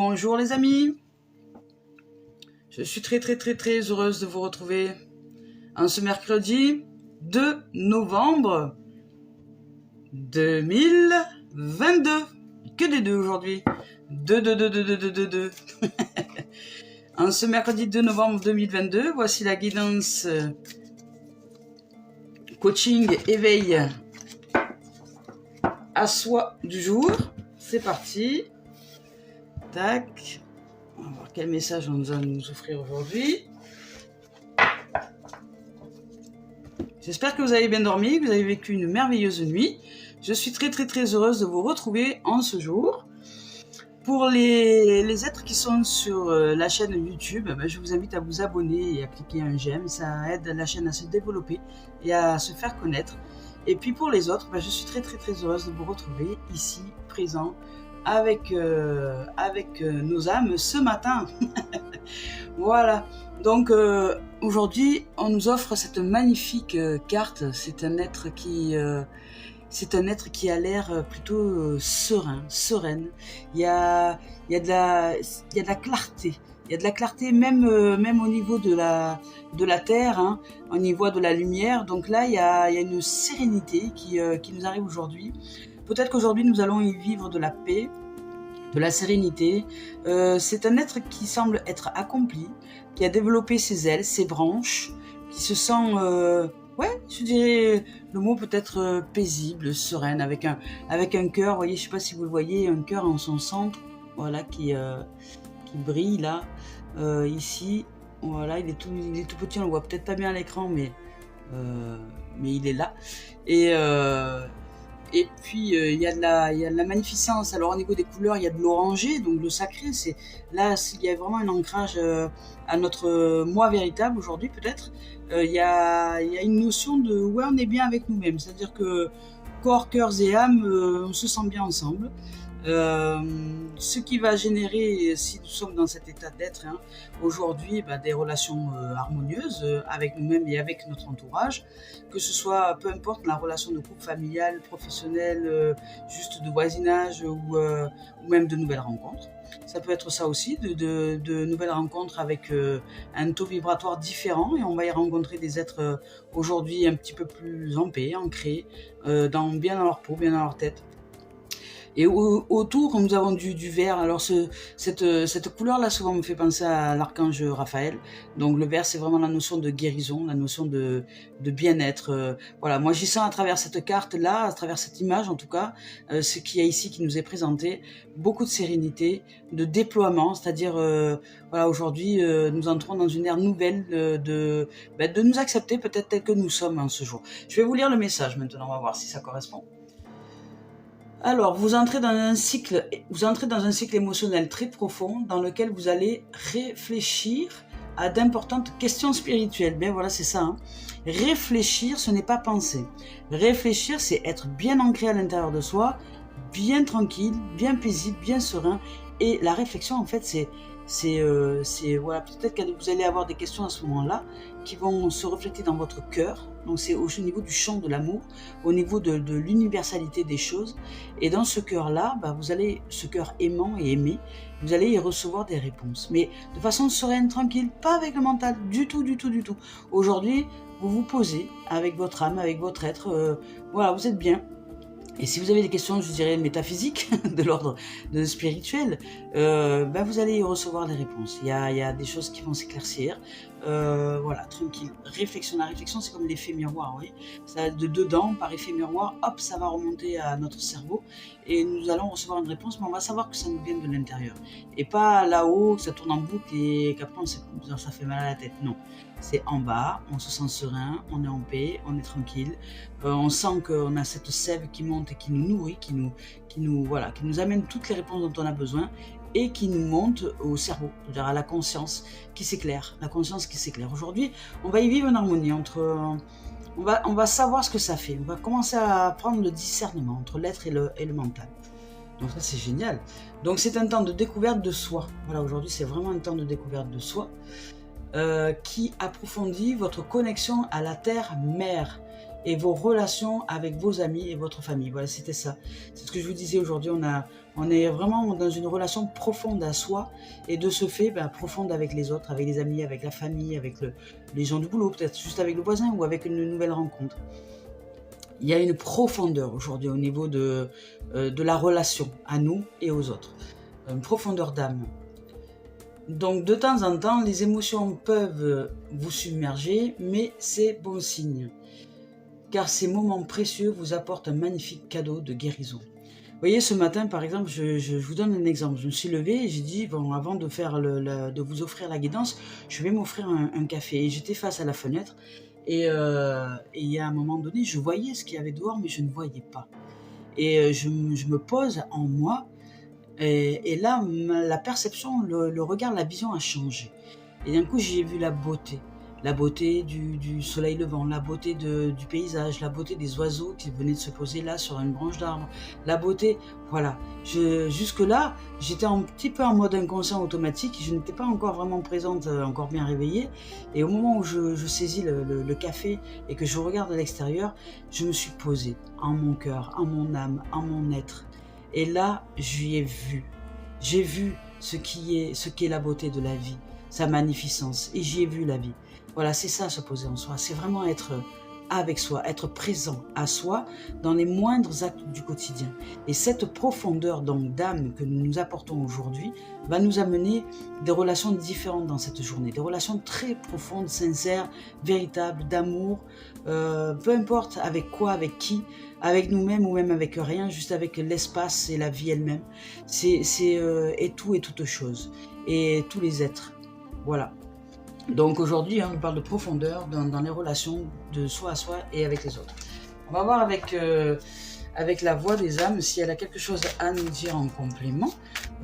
Bonjour les amis, je suis très heureuse de vous retrouver en ce mercredi 2 novembre 2022. Que des deux aujourd'hui, 2. En ce mercredi 2 novembre 2022, voici la guidance coaching éveil à soi du jour. C'est parti. Tac. On va voir quel message on va nous offrir aujourd'hui. J'espère que vous avez bien dormi, que vous avez vécu une merveilleuse nuit. Je suis très heureuse de vous retrouver en ce jour. Pour les êtres qui sont sur la chaîne YouTube, je vous invite à vous abonner et à cliquer un j'aime. Ça aide la chaîne à se développer et à se faire connaître. Et puis pour les autres, je suis très heureuse de vous retrouver ici, présent, avec nos âmes ce matin. Voilà. Donc aujourd'hui, on nous offre cette magnifique carte. C'est un être qui a l'air plutôt sereine. Il y a de la clarté. Il y a de la clarté même au niveau de la terre, hein, au niveau de la lumière. Donc là, il y a une sérénité qui nous arrive aujourd'hui. Peut-être qu'aujourd'hui, nous allons y vivre de la paix, de la sérénité. C'est un être qui semble être accompli, qui a développé ses ailes, ses branches, qui se sent, je dirais le mot peut-être paisible, sereine, avec un cœur. Vous voyez, je ne sais pas si vous le voyez, un cœur en son centre, voilà, qui brille là, ici. Voilà, il est tout petit, on le voit peut-être pas bien à l'écran, mais il est là. Et puis il y a de la magnificence. Alors au niveau des couleurs, il y a de l'orangé, donc le sacré. C'est là, il y a vraiment un ancrage à notre moi véritable aujourd'hui peut-être. Il y a une notion de on est bien avec nous-mêmes, c'est-à-dire que corps, cœurs et âme, on se sent bien ensemble. Ce qui va générer, si nous sommes dans cet état d'être, hein, aujourd'hui, des relations harmonieuses avec nous-mêmes et avec notre entourage, que ce soit, peu importe, la relation de couple, familiale, professionnelle, juste de voisinage ou même de nouvelles rencontres. Ça peut être ça aussi, de nouvelles rencontres avec un taux vibratoire différent, et on va y rencontrer des êtres aujourd'hui un petit peu plus en paix, ancrés, bien dans leur peau, bien dans leur tête. Et autour, nous avons du vert. Alors cette couleur-là, souvent me fait penser à l'archange Raphaël. Donc le vert, c'est vraiment la notion de guérison, la notion de bien-être. Voilà, moi j'y sens à travers cette carte-là, à travers cette image en tout cas, ce qu'il y a ici qui nous est présenté, beaucoup de sérénité, de déploiement, c'est-à-dire voilà, aujourd'hui nous entrons dans une ère nouvelle de nous accepter peut-être tel que nous sommes en ce jour. Je vais vous lire le message maintenant, on va voir si ça correspond. Alors, vous entrez dans un cycle émotionnel très profond dans lequel vous allez réfléchir à d'importantes questions spirituelles. Bien voilà, c'est ça. Hein. Réfléchir, ce n'est pas penser. Réfléchir, c'est être bien ancré à l'intérieur de soi, bien tranquille, bien paisible, bien serein. Et la réflexion, en fait, c'est voilà, peut-être que vous allez avoir des questions à ce moment-là qui vont se refléter dans votre cœur. Donc c'est au niveau du champ de l'amour, au niveau de l'universalité des choses. Et dans ce cœur-là, ce cœur aimant et aimé, vous allez y recevoir des réponses. Mais de façon sereine, tranquille, pas avec le mental, du tout. Aujourd'hui, vous vous posez avec votre âme, avec votre être. Voilà, vous êtes bien. Et si vous avez des questions, je dirais métaphysiques, de l'ordre spirituel, vous allez y recevoir des réponses. Il y a des choses qui vont s'éclaircir. Voilà, tranquille. Réflexion. La réflexion, c'est comme l'effet miroir, oui. Ça, de dedans, par effet miroir, hop, ça va remonter à notre cerveau et nous allons recevoir une réponse, mais on va savoir que ça nous vient de l'intérieur. Et pas là-haut, que ça tourne en boucle et qu'après, ça fait mal à la tête. Non. C'est en bas, on se sent serein, on est en paix, on est tranquille. On sent qu'on a cette sève qui monte et qui nous nourrit, qui nous amène toutes les réponses dont on a besoin et qui nous monte au cerveau, c'est-à-dire à la conscience qui s'éclaire. La conscience qui s'éclaire. Aujourd'hui, on va y vivre une harmonie entre... On va savoir ce que ça fait. On va commencer à prendre le discernement entre l'être et le mental. Donc ça, c'est génial. Donc c'est un temps de découverte de soi. Voilà, aujourd'hui, c'est vraiment un temps de découverte de soi qui approfondit votre connexion à la terre-mère. et vos relations avec vos amis et votre famille. Voilà, c'était ça. C'est ce que je vous disais aujourd'hui. On est vraiment dans une relation profonde à soi et de ce fait, profonde avec les autres, avec les amis, avec la famille, avec les gens du boulot, peut-être juste avec le voisin ou avec une nouvelle rencontre. Il y a une profondeur aujourd'hui au niveau de la relation à nous et aux autres. Une profondeur d'âme. Donc de temps en temps, les émotions peuvent vous submerger, mais c'est bon signe. Car ces moments précieux vous apportent un magnifique cadeau de guérison. Vous voyez, ce matin, par exemple, je vous donne un exemple. Je me suis levée et j'ai dit, bon, avant de de vous offrir la guidance, je vais m'offrir un café. Et j'étais face à la fenêtre et il y a un moment donné, je voyais ce qu'il y avait dehors, mais je ne voyais pas. Et je me pose en moi. Et là, la perception, le regard, la vision a changé. Et d'un coup, j'ai vu la beauté. La beauté du soleil levant, la beauté du paysage, la beauté des oiseaux qui venaient de se poser là sur une branche d'arbre. La beauté, voilà. Jusque-là, j'étais un petit peu en mode inconscient automatique. Je n'étais pas encore vraiment présente, encore bien réveillée. Et au moment où je saisis le café et que je regarde à l'extérieur, je me suis posée en mon cœur, en mon âme, en mon être. Et là, j'y ai vu. J'ai vu ce qu'est la beauté de la vie, sa magnificence. Et j'y ai vu la vie. Voilà, c'est ça, se poser en soi. C'est vraiment être avec soi, être présent à soi dans les moindres actes du quotidien. Et cette profondeur donc d'âme que nous nous apportons aujourd'hui va nous amener des relations différentes dans cette journée. Des relations très profondes, sincères, véritables, d'amour. Peu importe avec quoi, avec qui, avec nous-mêmes ou même avec rien, juste avec l'espace et la vie elle-même. Et tout et toute chose. Et tous les êtres. Voilà. Donc aujourd'hui, on parle de profondeur dans les relations de soi à soi et avec les autres. On va voir avec la voix des âmes si elle a quelque chose à nous dire en complément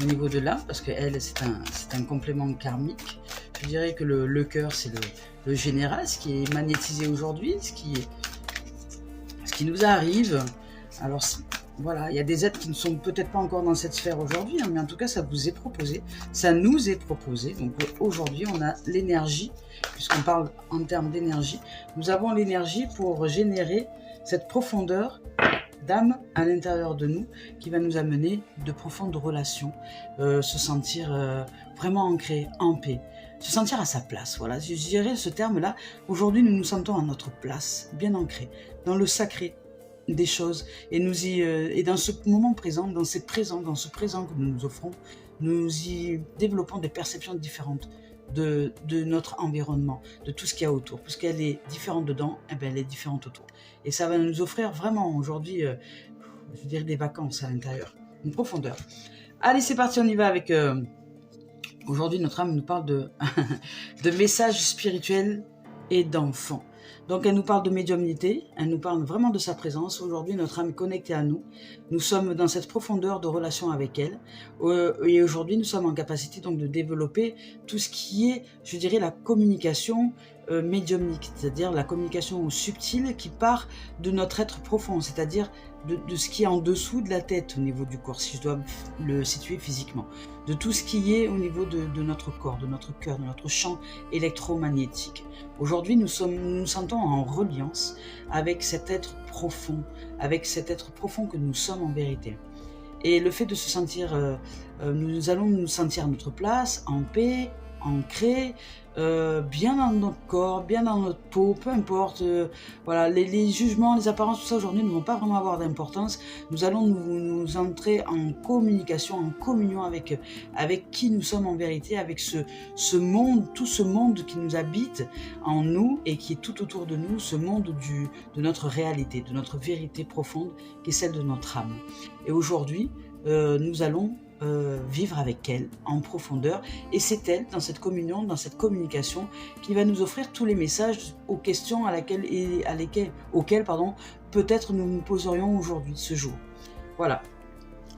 au niveau de l'âme, parce qu'elle, c'est un complément karmique. Je dirais que le cœur, c'est le général, ce qui est magnétisé aujourd'hui, ce qui nous arrive. Alors voilà, il y a des êtres qui ne sont peut-être pas encore dans cette sphère aujourd'hui, mais en tout cas, ça vous est proposé, ça nous est proposé. Donc aujourd'hui, on a l'énergie, puisqu'on parle en termes d'énergie, nous avons l'énergie pour générer cette profondeur d'âme à l'intérieur de nous qui va nous amener de profondes relations, se sentir vraiment ancré, en paix, se sentir à sa place. Voilà, je dirais ce terme-là. Aujourd'hui, nous nous sentons à notre place, bien ancrés, dans le sacré des choses, et dans ce moment présent, dans ce présent que nous nous offrons, nous y développons des perceptions différentes de notre environnement, de tout ce qu'il y a autour, puisqu'elle est différente dedans, elle est différente autour, et ça va nous offrir vraiment aujourd'hui, je dirais, des vacances à l'intérieur, une profondeur. Allez, c'est parti, on y va avec aujourd'hui notre âme nous parle de de messages spirituels et d'enfants. Donc elle nous parle de médiumnité, elle nous parle vraiment de sa présence. Aujourd'hui, notre âme est connectée à nous. Nous sommes dans cette profondeur de relation avec elle. Et aujourd'hui, nous sommes en capacité donc de développer tout ce qui est, je dirais, la communication médiumnique, c'est-à-dire la communication subtile qui part de notre être profond, c'est-à-dire de ce qui est en dessous de la tête au niveau du corps, si je dois le situer physiquement, de tout ce qui est au niveau de notre corps, de notre cœur, de notre champ électromagnétique. Aujourd'hui, nous nous sentons en reliance avec cet être profond, que nous sommes en vérité. Et le fait de se sentir, nous allons nous sentir à notre place, en paix, ancré, bien dans notre corps, bien dans notre peau, peu importe. Voilà, les jugements, les apparences, tout ça aujourd'hui ne vont pas vraiment avoir d'importance. Nous allons nous entrer en communication, en communion avec qui nous sommes en vérité, avec ce monde, tout ce monde qui nous habite en nous et qui est tout autour de nous, ce monde de notre réalité, de notre vérité profonde, qui est celle de notre âme. Et aujourd'hui, nous allons vivre avec elle en profondeur, et c'est elle, dans cette communion, dans cette communication, qui va nous offrir tous les messages aux questions auxquelles peut-être nous nous poserions aujourd'hui, ce jour. Voilà.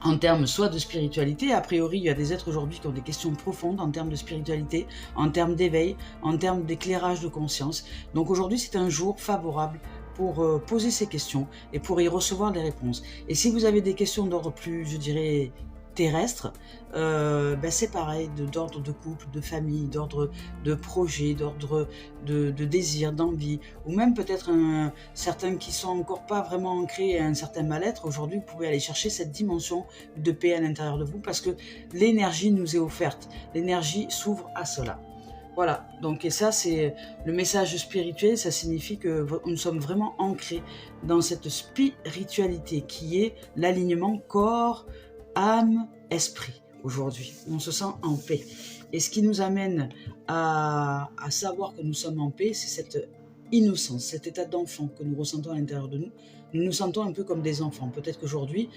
En termes soit de spiritualité, a priori il y a des êtres aujourd'hui qui ont des questions profondes en termes de spiritualité, en termes d'éveil, en termes d'éclairage de conscience. Donc aujourd'hui c'est un jour favorable pour poser ces questions et pour y recevoir des réponses. Et si vous avez des questions d'ordre plus, je dirais, terrestre, c'est pareil, d'ordre de couple, de famille, d'ordre de projet, d'ordre de désir, d'envie, ou même peut-être certains qui sont encore pas vraiment ancrés à un certain mal-être. Aujourd'hui, vous pouvez aller chercher cette dimension de paix à l'intérieur de vous, parce que l'énergie nous est offerte, l'énergie s'ouvre à cela. Voilà, donc et ça c'est le message spirituel, ça signifie que nous sommes vraiment ancrés dans cette spiritualité qui est l'alignement corps, âme, esprit. Aujourd'hui, on se sent en paix. Et ce qui nous amène à savoir que nous sommes en paix, c'est cette innocence, cet état d'enfant que nous ressentons à l'intérieur de nous. Nous nous sentons un peu comme des enfants. Peut-être qu'aujourd'hui,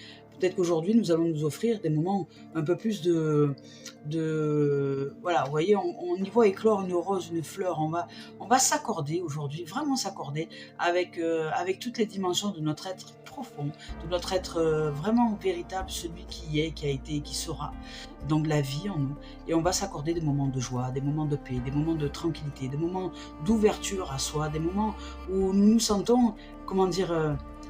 nous allons nous offrir des moments un peu plus voilà, vous voyez, on y voit éclore une rose, une fleur. On va s'accorder aujourd'hui, vraiment s'accorder avec toutes les dimensions de notre être profond, de notre être vraiment véritable, celui qui est, qui a été et qui sera. Donc la vie en nous. Et on va s'accorder des moments de joie, des moments de paix, des moments de tranquillité, des moments d'ouverture à soi, des moments où nous nous sentons, comment dire,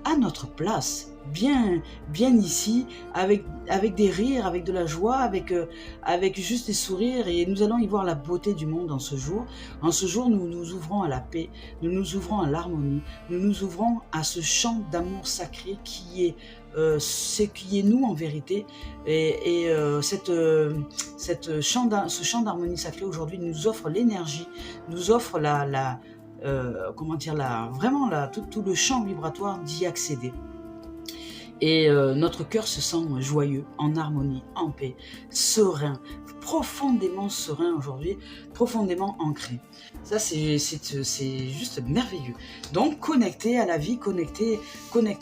à notre place, bien ici, avec des rires, avec de la joie, avec juste des sourires, et nous allons y voir la beauté du monde en ce jour. En ce jour, nous nous ouvrons à la paix, nous nous ouvrons à l'harmonie, nous nous ouvrons à ce chant d'amour sacré qui est ce qui est nous en vérité, et ce chant d'harmonie sacrée aujourd'hui nous offre l'énergie, nous offre tout le champ vibratoire d'y accéder. Et notre cœur se sent joyeux, en harmonie, en paix, serein, profondément serein aujourd'hui, profondément ancré. Ça, c'est juste merveilleux. Donc, connecté à la vie, connecté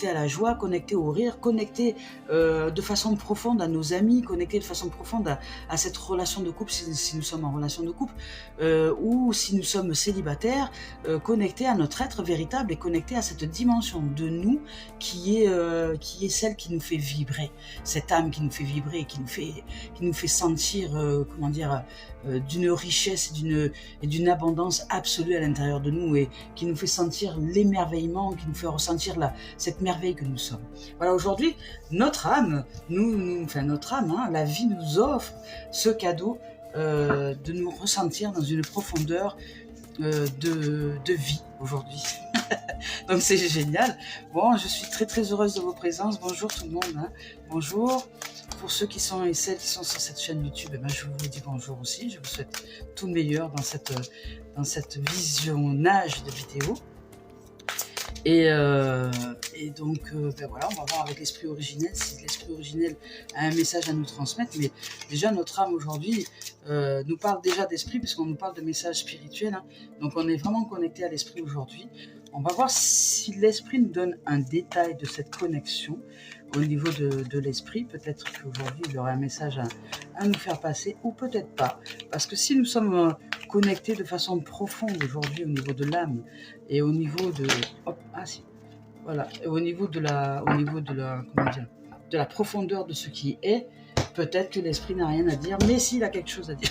à la joie, connecté au rire, connecté de façon profonde à nos amis, connecté de façon profonde à cette relation de couple, si nous sommes en relation de couple, ou si nous sommes célibataires, connecté à notre être véritable et connecté à cette dimension de nous qui est celle qui nous fait vibrer, cette âme qui nous fait vibrer, qui nous fait sentir, d'une richesse et d'une abondance absolue à l'intérieur de nous, et qui nous fait sentir l'émerveillement, qui nous fait ressentir cette merveille que nous sommes. Voilà, aujourd'hui, notre âme, la vie nous offre ce cadeau de nous ressentir dans une profondeur de vie aujourd'hui. Donc c'est génial. Bon, je suis très très heureuse de vos présences. Bonjour tout le monde, hein. Bonjour. Pour ceux qui sont et celles qui sont sur cette chaîne YouTube, je vous dis bonjour aussi. Je vous souhaite tout le meilleur dans cette visionnage de vidéos. Et donc, voilà, on va voir avec l'esprit originel, si l'esprit originel a un message à nous transmettre. Mais déjà, notre âme aujourd'hui nous parle déjà d'esprit, puisqu'on nous parle de messages spirituels, hein. Donc, on est vraiment connecté à l'esprit aujourd'hui. On va voir si l'esprit nous donne un détail de cette connexion au niveau de l'esprit. Peut-être qu'aujourd'hui, il y aura un message à nous faire passer, ou peut-être pas. Parce que si nous sommes connectés de façon profonde aujourd'hui au niveau de l'âme et au niveau de... au niveau de la profondeur de ce qui est, peut-être que l'esprit n'a rien à dire, mais s'il a quelque chose à dire.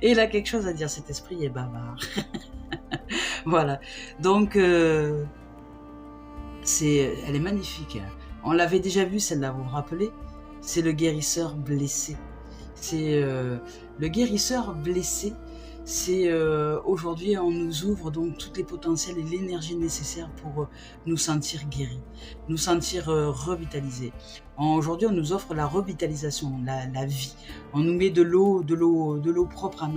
Et il a quelque chose à dire, cet esprit est bavard. Voilà, donc elle est magnifique, hein. On l'avait déjà vu celle-là, vous vous rappelez? C'est le guérisseur blessé. C'est le guérisseur blessé. C'est aujourd'hui, on nous ouvre donc tous les potentiels et l'énergie nécessaire pour nous sentir guéris, nous sentir revitalisés. Aujourd'hui, on nous offre la revitalisation, la vie. On nous met de l'eau propre à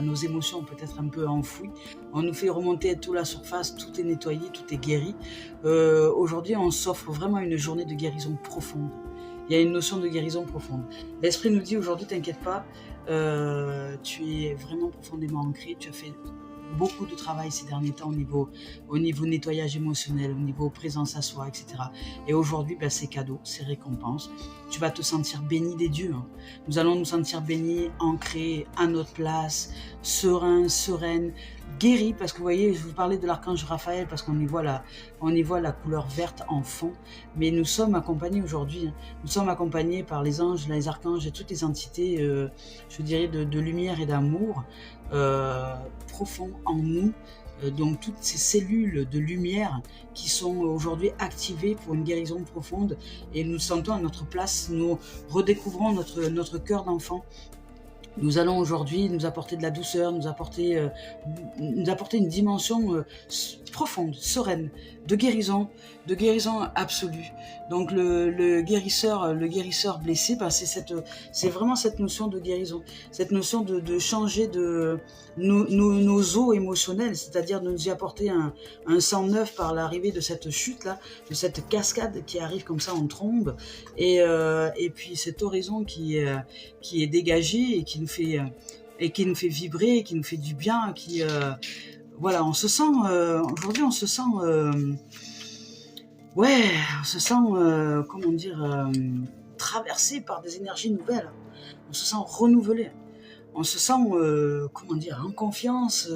nos émotions, peut-être un peu enfouies. On nous fait remonter toute la surface, tout est nettoyé, tout est guéri. Aujourd'hui, on s'offre vraiment une journée de guérison profonde. Il y a une notion de guérison profonde. L'esprit nous dit aujourd'hui, t'inquiète pas, tu es vraiment profondément ancré, tu as fait beaucoup de travail ces derniers temps au niveau nettoyage émotionnel, au niveau présence à soi, etc. Et aujourd'hui, c'est cadeau, c'est récompense. Tu vas te sentir béni des dieux, hein. Nous allons nous sentir bénis, ancrés à notre place, sereins, sereines, guéris, parce que vous voyez, je vous parlais de l'archange Raphaël, parce qu'on y voit la couleur verte en fond, mais nous sommes accompagnés aujourd'hui, hein. Nous sommes accompagnés par les anges, les archanges et toutes les entités, je dirais, de lumière et d'amour profond en nous, donc toutes ces cellules de lumière qui sont aujourd'hui activées pour une guérison profonde, et nous sentons à notre place, nous redécouvrons notre cœur d'enfant. Nous allons aujourd'hui nous apporter de la douceur, nous apporter une dimension profonde, sereine, de guérison absolue. Donc le guérisseur blessé, c'est vraiment cette notion de guérison, cette notion de changer nos eaux émotionnelles, c'est-à-dire de nous y apporter un sang neuf par l'arrivée de cette chute-là, de cette cascade qui arrive comme ça en trombe, et puis cet horizon qui est dégagé et qui nous fait vibrer, qui nous fait du bien, voilà, on se sent aujourd'hui, on se sent comment dire, traversé par des énergies nouvelles. On se sent renouvelé, on se sent comment dire, en confiance,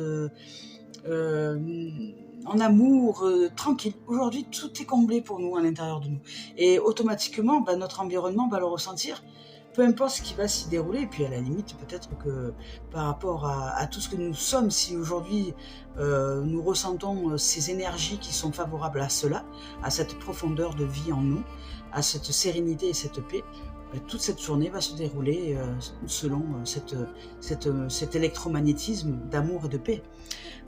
en amour, tranquille. Aujourd'hui, tout est comblé pour nous à l'intérieur de nous, et automatiquement, notre environnement va le ressentir. Peu importe ce qui va s'y dérouler, et puis à la limite, peut-être que par rapport à tout ce que nous sommes, si aujourd'hui nous ressentons ces énergies qui sont favorables à cela, à cette profondeur de vie en nous, à cette sérénité et cette paix, toute cette journée va se dérouler selon cet électromagnétisme d'amour et de paix.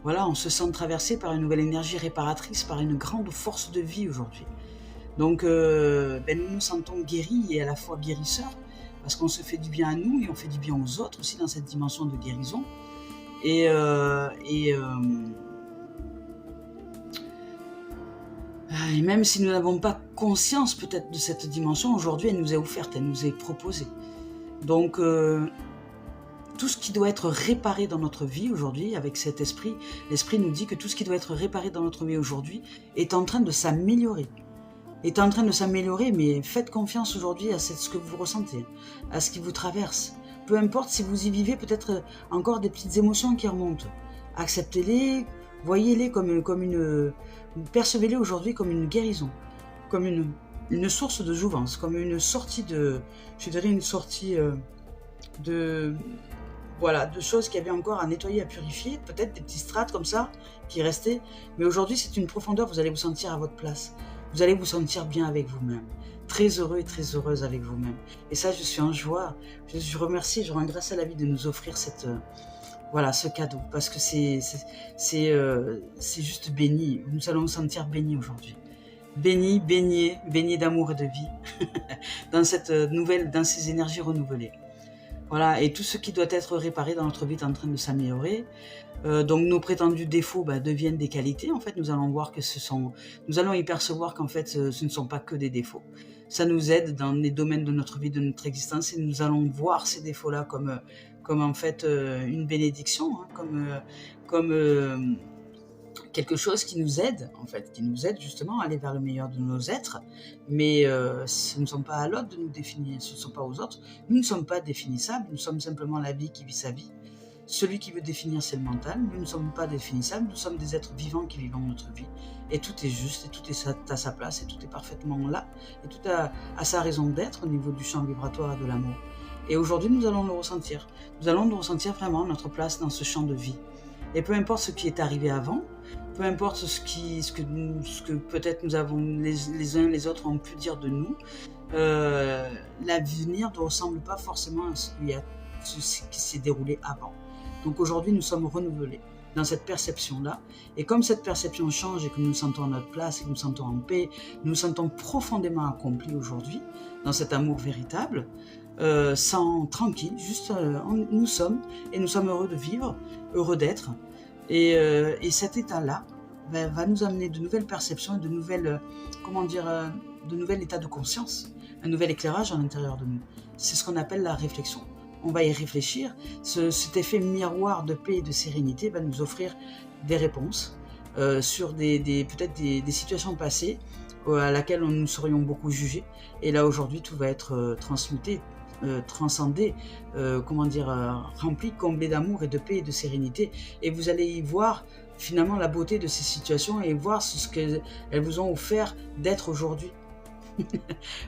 Voilà, on se sent traversé par une nouvelle énergie réparatrice, par une grande force de vie aujourd'hui. Donc nous nous sentons guéris et à la fois guérisseurs, parce qu'on se fait du bien à nous et on fait du bien aux autres aussi dans cette dimension de guérison. Et même si nous n'avons pas conscience peut-être de cette dimension, aujourd'hui elle nous est offerte, elle nous est proposée. Donc tout ce qui doit être réparé dans notre vie aujourd'hui, avec cet esprit, l'esprit nous dit que tout ce qui doit être réparé dans notre vie aujourd'hui est en train de s'améliorer. Mais faites confiance aujourd'hui à ce que vous ressentez, à ce qui vous traverse. Peu importe si vous y vivez peut-être encore des petites émotions qui remontent. Acceptez-les, voyez-les percevez-les aujourd'hui comme une guérison, comme une source de jouvence, comme une sortie de choses qu'il y avait encore à nettoyer, à purifier, peut-être des petits strates comme ça qui restaient. Mais aujourd'hui, c'est une profondeur, vous allez vous sentir à votre place. Vous allez vous sentir bien avec vous-même, très heureux et très heureuse avec vous-même. Et ça, je suis en joie. Je remercie, je rends grâce à la vie de nous offrir ce cadeau, parce que c'est juste béni. Nous allons nous sentir bénis aujourd'hui. Bénis, baignés d'amour et de vie, dans ces énergies renouvelées. Voilà, et tout ce qui doit être réparé dans notre vie est en train de s'améliorer. Donc nos prétendus défauts deviennent des qualités. En fait, nous allons voir que nous allons y percevoir qu'en fait, ce ne sont pas que des défauts. Ça nous aide dans les domaines de notre vie, de notre existence, et nous allons voir ces défauts-là comme en fait une bénédiction, comme quelque chose qui nous aide, en fait, qui nous aide justement à aller vers le meilleur de nos êtres. Mais ce ne sont pas à l'autre de nous définir, ce ne sont pas aux autres. Nous ne sommes pas définissables, nous sommes simplement la vie qui vit sa vie. Celui qui veut définir, c'est le mental. Nous ne sommes pas définissables, nous sommes des êtres vivants qui vivons notre vie. Et tout est juste, et tout est à sa place, et tout est parfaitement là, et tout a sa raison d'être au niveau du champ vibratoire et de l'amour. Et aujourd'hui, nous allons le ressentir. Nous allons nous ressentir vraiment notre place dans ce champ de vie. Et peu importe ce qui est arrivé avant, peu importe ce que peut-être nous avons les uns les autres ont pu dire de nous, l'avenir ne ressemble pas forcément à ce qui s'est déroulé avant. Donc aujourd'hui, nous sommes renouvelés dans cette perception-là. Et comme cette perception change et que nous nous sentons à notre place et que nous nous sentons en paix, nous nous sentons profondément accomplis aujourd'hui dans cet amour véritable, tranquille, juste nous sommes heureux de vivre, heureux d'être. Et cet état-là va nous amener de nouvelles perceptions et de nouvel état de conscience, un nouvel éclairage à l'intérieur de nous. C'est ce qu'on appelle la réflexion. On va y réfléchir. Cet effet miroir de paix et de sérénité va nous offrir des réponses sur peut-être des situations passées à laquelle nous serions beaucoup jugés. Et là, aujourd'hui, tout va être transmuté, transcendé, rempli, comblé d'amour et de paix et de sérénité. Et vous allez y voir finalement la beauté de ces situations et voir ce qu'elles vous ont offert d'être aujourd'hui.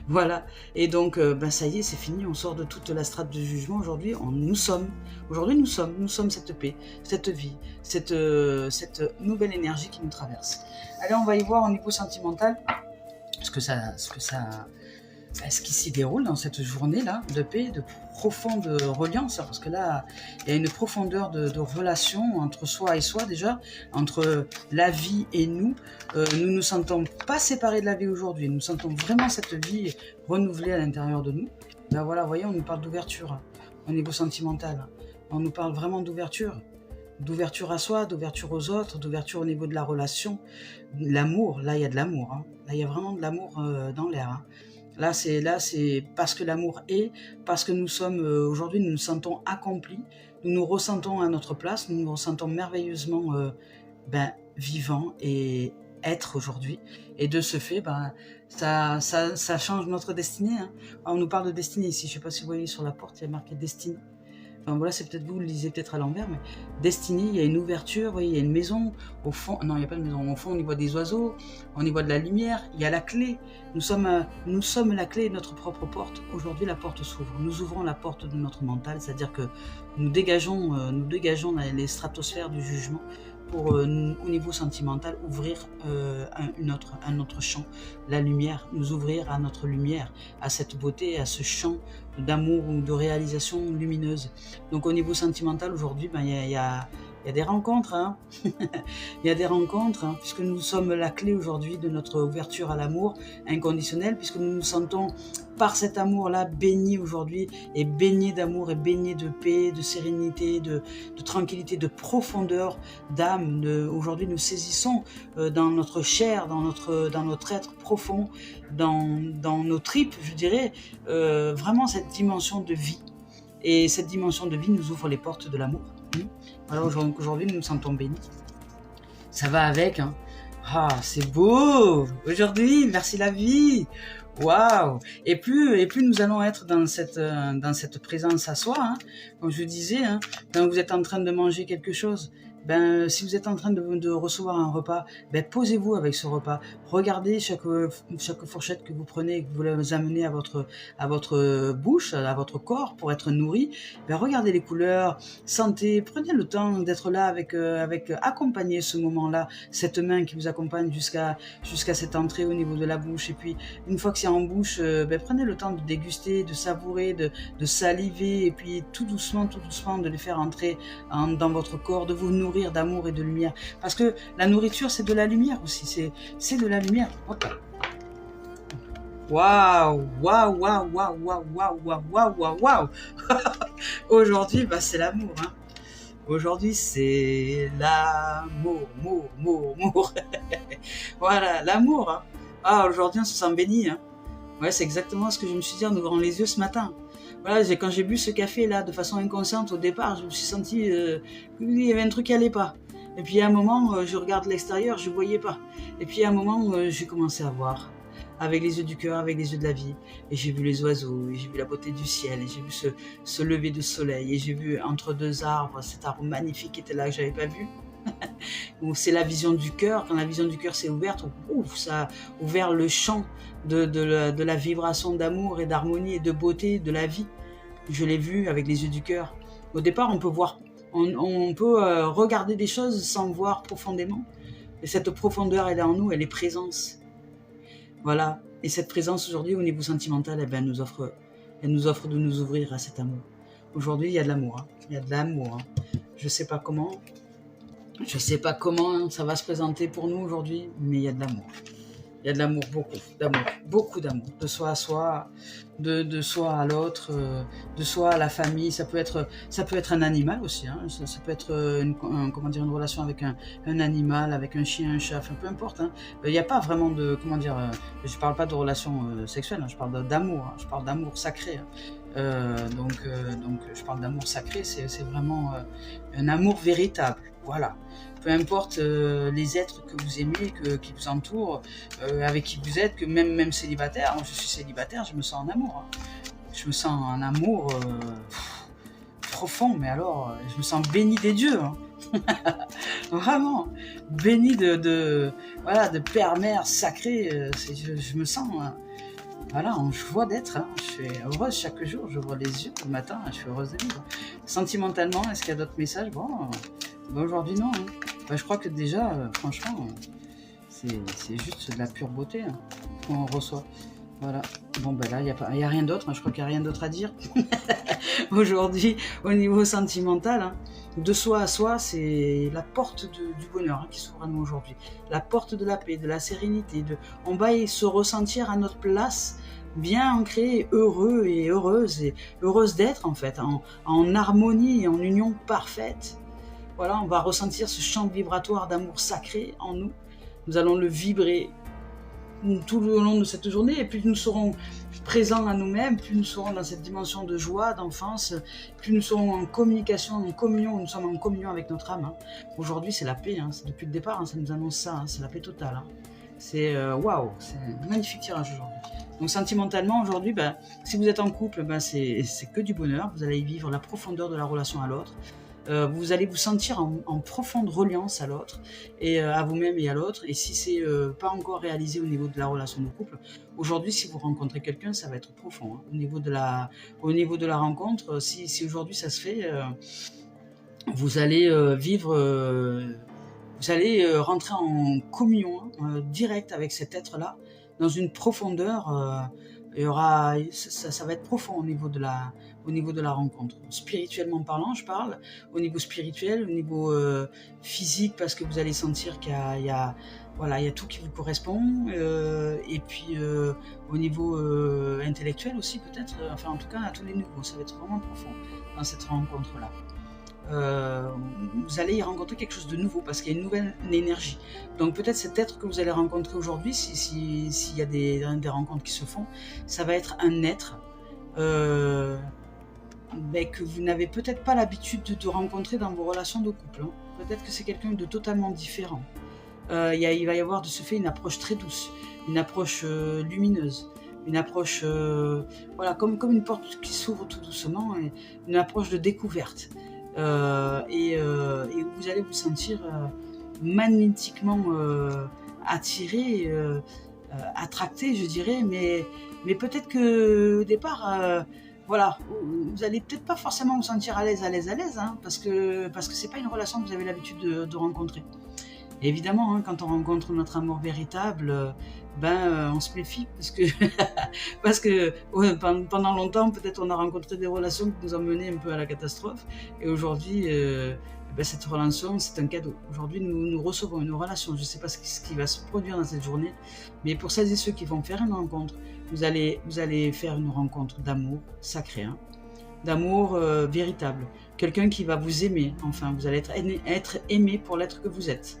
Voilà. Et donc, ben ça y est, c'est fini. On sort de toute la strate de jugement. Aujourd'hui, nous sommes. Aujourd'hui, nous sommes cette paix, cette vie, cette nouvelle énergie qui nous traverse. Allez, on va y voir au niveau sentimental ce qui s'y déroule dans cette journée-là de paix, de profonde reliance, parce que là, il y a une profondeur de relation entre soi et soi déjà, entre la vie et nous. Nous nous sentons pas séparés de la vie aujourd'hui, nous sentons vraiment cette vie renouvelée à l'intérieur de nous. Ben voilà, vous voyez, on nous parle d'ouverture au niveau sentimental. On nous parle vraiment d'ouverture à soi, d'ouverture aux autres, d'ouverture au niveau de la relation, l'amour. Là, il y a de l'amour. Là, il y a vraiment de l'amour dans l'air. Là, c'est parce que l'amour est, parce que nous sommes, aujourd'hui, nous nous sentons accomplis, nous nous ressentons à notre place, nous nous ressentons merveilleusement vivants et être aujourd'hui. Et de ce fait, ça change notre destinée. On nous parle de destinée ici. Je ne sais pas si vous voyez sur la porte, il y a marqué destinée. Enfin voilà, c'est peut-être vous le lisez peut-être à l'envers, mais destinée, il y a une ouverture, vous voyez, il y a une maison au fond. Non, il n'y a pas de maison. Au fond, on y voit des oiseaux, on y voit de la lumière. Il y a la clé. Nous sommes la clé de notre propre porte. Aujourd'hui, la porte s'ouvre. Nous ouvrons la porte de notre mental, c'est-à-dire que nous dégageons les stratosphères du jugement pour, au niveau sentimental, ouvrir un autre champ, la lumière, nous ouvrir à notre lumière, à cette beauté, à ce champ d'amour ou de réalisation lumineuse. Donc au niveau sentimental, aujourd'hui, il y a des rencontres, il y a des rencontres, puisque nous sommes la clé aujourd'hui de notre ouverture à l'amour inconditionnel, puisque nous nous sentons par cet amour-là bénis aujourd'hui, et baignés d'amour, et baignés de paix, de sérénité, de tranquillité, de profondeur d'âme. Aujourd'hui, nous saisissons dans notre chair, dans notre être profond, dans nos tripes, je dirais, vraiment cette dimension de vie. Et cette dimension de vie nous ouvre les portes de l'amour. Voilà, aujourd'hui, nous nous sentons bénis. Ça va avec. Ah, c'est beau. Aujourd'hui, merci la vie. Waouh. Et plus nous allons être dans cette présence à soi, comme je disais, quand vous êtes en train de manger quelque chose, si vous êtes en train de recevoir un repas, posez-vous avec ce repas. Regardez chaque fourchette que vous prenez, que vous les amenez à votre bouche, à votre corps pour être nourri. Regardez les couleurs, sentez, prenez le temps d'être là avec accompagner ce moment-là, cette main qui vous accompagne jusqu'à cette entrée au niveau de la bouche. Et puis une fois que c'est en bouche, prenez le temps de déguster, de savourer, de saliver, et puis tout doucement de les faire entrer dans votre corps, de vous nourrir d'amour et de lumière, parce que la nourriture c'est de la lumière aussi, c'est de la lumière. Waouh, waouh, waouh, waouh, waouh, waouh, waouh, waouh, waouh. Aujourd'hui, c'est l'amour. Aujourd'hui, c'est l'amour, mour. Voilà, l'amour. Ah, aujourd'hui, on se sent béni. Ouais, c'est exactement ce que je me suis dit en ouvrant les yeux ce matin. Voilà, quand j'ai bu ce café là de façon inconsciente au départ, je me suis senti il y avait un truc qui allait pas. Et puis à un moment, je regarde l'extérieur, je voyais pas. Et puis à un moment, j'ai commencé à voir avec les yeux du cœur, avec les yeux de la vie. Et j'ai vu les oiseaux, et j'ai vu la beauté du ciel, et j'ai vu ce lever de soleil, et j'ai vu entre deux arbres cet arbre magnifique qui était là que j'avais pas vu. C'est la vision du cœur. Quand la vision du cœur s'est ouverte, ça a ouvert le champ de la vibration d'amour et d'harmonie et de beauté de la vie. Je l'ai vu avec les yeux du cœur. Au départ, on peut regarder des choses sans voir profondément. Et cette profondeur, elle est en nous, elle est présence. Voilà. Et cette présence aujourd'hui, au niveau sentimental, elle nous offre de nous ouvrir à cet amour. Aujourd'hui, il y a de l'amour. Il y a de l'amour. Je ne sais pas comment ça va se présenter pour nous aujourd'hui, mais il y a de l'amour. Il y a de l'amour, beaucoup d'amour, de soi à soi, de soi à l'autre, de soi à la famille. Ça peut être un animal aussi, ça peut être une relation avec un animal, avec un chien, un chat, peu importe. Il n'y a pas vraiment de, je parle pas de relation sexuelle, je parle d'amour, je parle d'amour sacré. Donc je parle d'amour sacré, c'est vraiment un amour véritable, voilà. Peu importe les êtres que vous aimez, qui vous entourent, avec qui vous êtes, que même célibataire, moi je suis célibataire, je me sens en amour. Je me sens en amour profond, mais alors je me sens béni des dieux. Vraiment, béni de Père, Mère, sacré, je me sens Voilà, en joie d'être, hein. Je suis heureuse chaque jour, j'ouvre les yeux le matin, je suis heureuse de vivre. Sentimentalement, est-ce qu'il y a d'autres messages? Bon, aujourd'hui non, hein. Je crois que déjà, franchement, c'est juste de la pure beauté, hein, qu'on reçoit. Voilà. Bon, ben là, il n'y a rien d'autre, hein. Je crois qu'il n'y a rien d'autre à dire. Aujourd'hui, au niveau sentimental, hein, de soi à soi, c'est la porte du bonheur, hein, qui s'ouvre à nous aujourd'hui. La porte de la paix, de la sérénité. On va se ressentir à notre place, bien ancré, heureux et heureuse d'être en fait, en harmonie et en union parfaite. Voilà, on va ressentir ce champ vibratoire d'amour sacré en nous. Nous allons le vibrer tout le long de cette journée, et plus nous serons présents à nous-mêmes, plus nous serons dans cette dimension de joie, d'enfance, plus nous serons en communication, en communion, nous sommes en communion avec notre âme. Hein. Aujourd'hui, c'est la paix, hein. Depuis le départ, hein, ça nous annonce ça, hein. C'est la paix totale. Hein. C'est waouh, c'est un magnifique tirage aujourd'hui. Donc sentimentalement, aujourd'hui, si vous êtes en couple, c'est que du bonheur, vous allez y vivre la profondeur de la relation à l'autre. Vous allez vous sentir en profonde reliance à l'autre, et à vous-même et à l'autre. Et si c'est pas encore réalisé au niveau de la relation de couple, aujourd'hui, si vous rencontrez quelqu'un, ça va être profond. Hein. Au niveau de la rencontre, si aujourd'hui ça se fait, vous allez vivre, vous allez rentrer en communion directe avec cet être-là, dans une profondeur. Ça va être profond au niveau de la rencontre. Spirituellement parlant, je parle, au niveau spirituel, au niveau physique, parce que vous allez sentir qu'il y a tout qui vous correspond, et puis au niveau intellectuel aussi peut-être, enfin en tout cas à tous les niveaux, ça va être vraiment profond dans cette rencontre-là. Vous allez y rencontrer quelque chose de nouveau parce qu'il y a une nouvelle énergie. Donc peut-être cet être que vous allez rencontrer aujourd'hui, s'il y a des rencontres qui se font, ça va être un être que vous n'avez peut-être pas l'habitude de rencontrer dans vos relations de couple. Hein. Peut-être que c'est quelqu'un de totalement différent. Il va y avoir de ce fait une approche très douce, une approche lumineuse, une approche comme une porte qui s'ouvre tout doucement, une approche de découverte. Et vous allez vous sentir magnétiquement attiré, attracté, je dirais, mais peut-être que au départ, vous allez peut-être pas forcément vous sentir à l'aise, hein, parce que c'est pas une relation que vous avez l'habitude de rencontrer. Et évidemment, hein, quand on rencontre notre amour véritable, on se méfie parce que pendant longtemps, peut-être on a rencontré des relations qui nous ont mené un peu à la catastrophe. Et aujourd'hui, cette relation, c'est un cadeau. Aujourd'hui, nous recevons une relation. Je ne sais pas ce qui va se produire dans cette journée, mais pour celles et ceux qui vont faire une rencontre, vous allez faire une rencontre d'amour sacré, hein, d'amour véritable. Quelqu'un qui va vous aimer. Enfin, vous allez être aimé pour l'être que vous êtes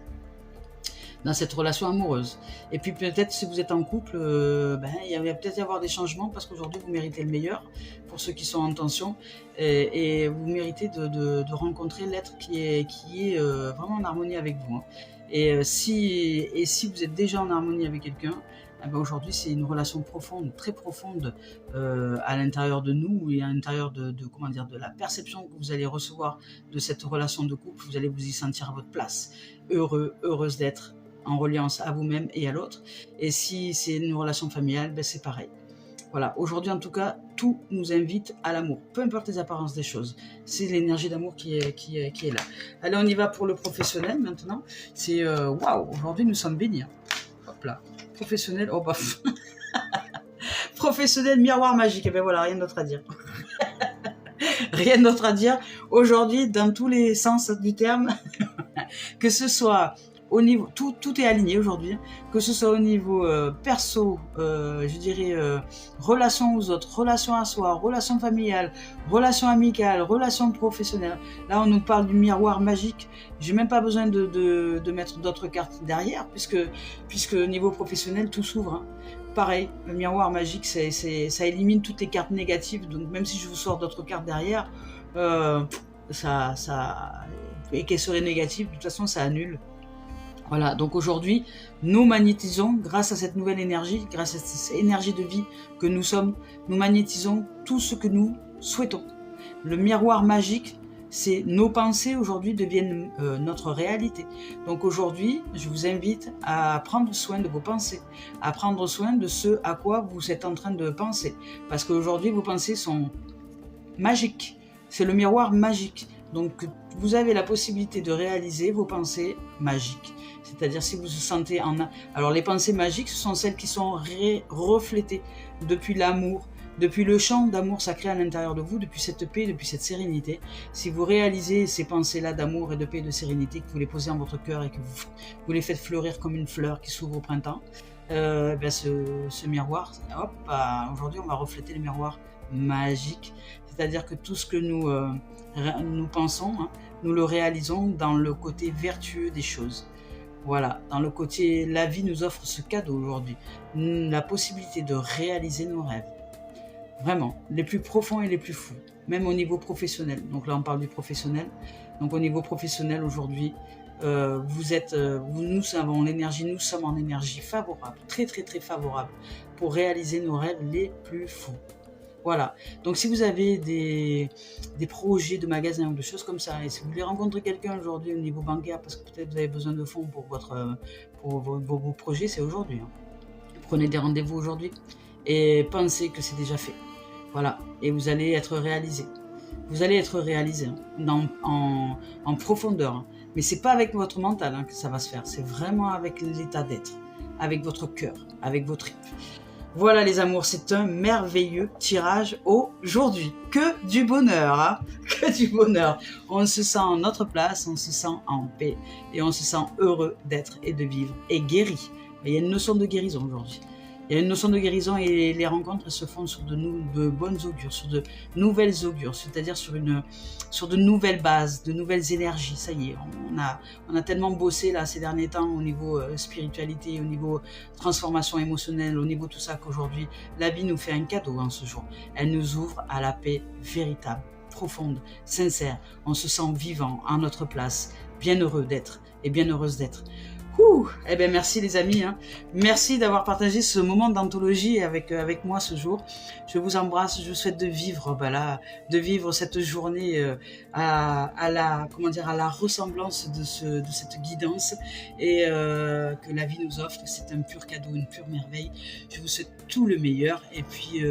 dans cette relation amoureuse. Et puis peut-être si vous êtes en couple, il va peut-être y avoir des changements parce qu'aujourd'hui vous méritez le meilleur pour ceux qui sont en tension, et vous méritez de rencontrer l'être qui est vraiment en harmonie avec vous. Hein. Et si vous êtes déjà en harmonie avec quelqu'un, aujourd'hui c'est une relation profonde, très profonde à l'intérieur de nous et à l'intérieur de la perception que vous allez recevoir de cette relation de couple. Vous allez vous y sentir à votre place, heureuse d'être en reliance à vous-même et à l'autre. Et si c'est une relation familiale, c'est pareil. Voilà, aujourd'hui en tout cas, tout nous invite à l'amour, peu importe les apparences des choses. C'est l'énergie d'amour qui est là. Allez, on y va pour le professionnel maintenant. C'est waouh, aujourd'hui nous sommes bénis. Hein. Hop là, professionnel, professionnel miroir magique. Et voilà, rien d'autre à dire. Rien d'autre à dire. Aujourd'hui, dans tous les sens du terme, que ce soit au niveau, tout est aligné aujourd'hui, que ce soit au niveau perso, je dirais relation aux autres, relation à soi, relation familiale, relation amicale, relation professionnelle. Là, on nous parle du miroir magique. J'ai même pas besoin de mettre d'autres cartes derrière, puisque au niveau professionnel, tout s'ouvre. Hein. Pareil, le miroir magique, ça élimine toutes les cartes négatives. Donc même si je vous sors d'autres cartes derrière, et qu'elles seraient négatives, de toute façon, ça annule. Voilà, donc aujourd'hui, nous magnétisons, grâce à cette nouvelle énergie, grâce à cette énergie de vie que nous sommes, nous magnétisons tout ce que nous souhaitons. Le miroir magique c'est nos pensées aujourd'hui deviennent notre réalité. Donc aujourd'hui, je vous invite à prendre soin de vos pensées, à prendre soin de ce à quoi vous êtes en train de penser. Parce qu'aujourd'hui, vos pensées sont magiques. C'est le miroir magique. Donc vous avez la possibilité de réaliser vos pensées magiques. C'est-à-dire si vous vous sentez en... Alors les pensées magiques, ce sont celles qui sont reflétées depuis l'amour, depuis le champ d'amour sacré à l'intérieur de vous, depuis cette paix, depuis cette sérénité. Si vous réalisez ces pensées-là d'amour et de paix et de sérénité, que vous les posez en votre cœur et que vous les faites fleurir comme une fleur qui s'ouvre au printemps, ce miroir, hop, aujourd'hui on va refléter le miroir magique. C'est-à-dire que tout ce que nous pensons, hein, nous le réalisons dans le côté vertueux des choses. Voilà, dans le côté, la vie nous offre ce cadeau aujourd'hui, la possibilité de réaliser nos rêves. Vraiment, les plus profonds et les plus fous, même au niveau professionnel. Donc là, on parle du professionnel. Donc au niveau professionnel, aujourd'hui, nous avons l'énergie, nous sommes en énergie favorable, très très très favorable, pour réaliser nos rêves les plus fous. Voilà, donc si vous avez des projets de magasins ou de choses comme ça, et si vous voulez rencontrer quelqu'un aujourd'hui au niveau bancaire, parce que peut-être vous avez besoin de fonds pour vos projets, c'est aujourd'hui. Hein. Prenez des rendez-vous aujourd'hui et pensez que c'est déjà fait. Voilà, et vous allez être réalisé. Vous allez être réalisé en profondeur. Hein. Mais c'est pas avec votre mental que ça va se faire, c'est vraiment avec l'état d'être, avec votre cœur, avec vos tripes. Voilà les amours, c'est un merveilleux tirage aujourd'hui. Que du bonheur, hein, que du bonheur. On se sent en notre place, on se sent en paix et on se sent heureux d'être et de vivre et guéri. Il y a une notion de guérison aujourd'hui. Il y a une notion de guérison et les rencontres se font sur de bonnes augures, sur de nouvelles augures, c'est-à-dire sur de nouvelles bases, de nouvelles énergies. Ça y est, on a tellement bossé là ces derniers temps au niveau spiritualité, au niveau transformation émotionnelle, au niveau tout ça qu'aujourd'hui, la vie nous fait un cadeau en ce jour. Elle nous ouvre à la paix véritable, profonde, sincère. On se sent vivant, à notre place, bien heureux d'être et bien heureuse d'être. Eh bien merci les amis, hein. Merci d'avoir partagé ce moment d'anthologie avec moi ce jour. Je vous embrasse, je vous souhaite de vivre de vivre cette journée à la ressemblance de cette guidance et que la vie nous offre. C'est un pur cadeau, une pure merveille. Je vous souhaite tout le meilleur et puis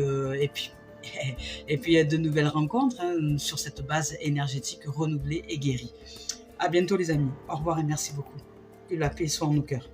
il y a de nouvelles rencontres hein, sur cette base énergétique renouvelée et guérie. À bientôt les amis. Au revoir et merci beaucoup. Que la paix soit en nos cœurs.